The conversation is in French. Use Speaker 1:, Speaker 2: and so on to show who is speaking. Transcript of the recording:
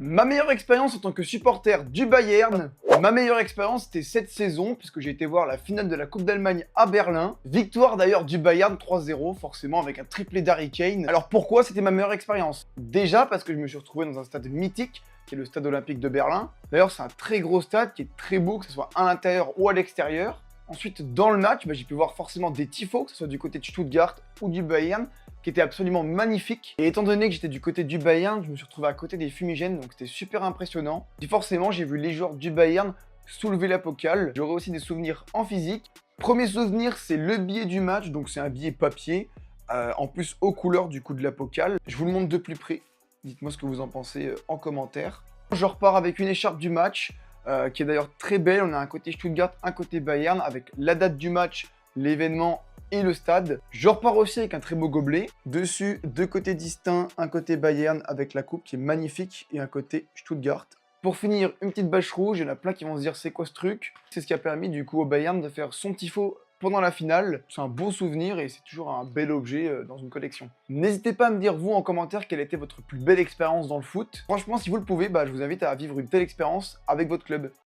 Speaker 1: Ma meilleure expérience en tant que supporter du Bayern, ma meilleure expérience c'était cette saison puisque j'ai été voir la finale de la Coupe d'Allemagne à Berlin. Victoire d'ailleurs du Bayern 3-0, forcément avec un triplé d'Harry Kane. Alors pourquoi c'était ma meilleure expérience? Déjà parce que je me suis retrouvé dans un stade mythique qui est le stade olympique de Berlin. D'ailleurs c'est un très gros stade qui est très beau, que ce soit à l'intérieur ou à l'extérieur. Ensuite dans le match, j'ai pu voir forcément des tifos, que ce soit du côté de Stuttgart ou du Bayern, qui était absolument magnifique. Et étant donné que j'étais du côté du Bayern, je me suis retrouvé à côté des fumigènes, donc c'était super impressionnant. Et forcément, j'ai vu les joueurs du Bayern soulever la pokal. J'aurai aussi des souvenirs en physique. Premier souvenir, c'est le billet du match, donc c'est un billet papier, en plus aux couleurs du coup de la pokal. Je vous le montre de plus près. Dites-moi ce que vous en pensez en commentaire. Je repars avec une écharpe du match, qui est d'ailleurs très belle. On a un côté Stuttgart, un côté Bayern, avec la date du match, l'événement et le stade. Je repars aussi avec un très beau gobelet. Dessus, deux côtés distincts, un côté Bayern avec la coupe qui est magnifique et un côté Stuttgart. Pour finir, une petite bâche rouge, il y en a plein qui vont se dire c'est quoi ce truc? C'est ce qui a permis du coup au Bayern de faire son tifo pendant la finale. C'est un beau souvenir et c'est toujours un bel objet dans une collection. N'hésitez pas à me dire vous en commentaire quelle était votre plus belle expérience dans le foot. Franchement, si vous le pouvez, je vous invite à vivre une telle expérience avec votre club.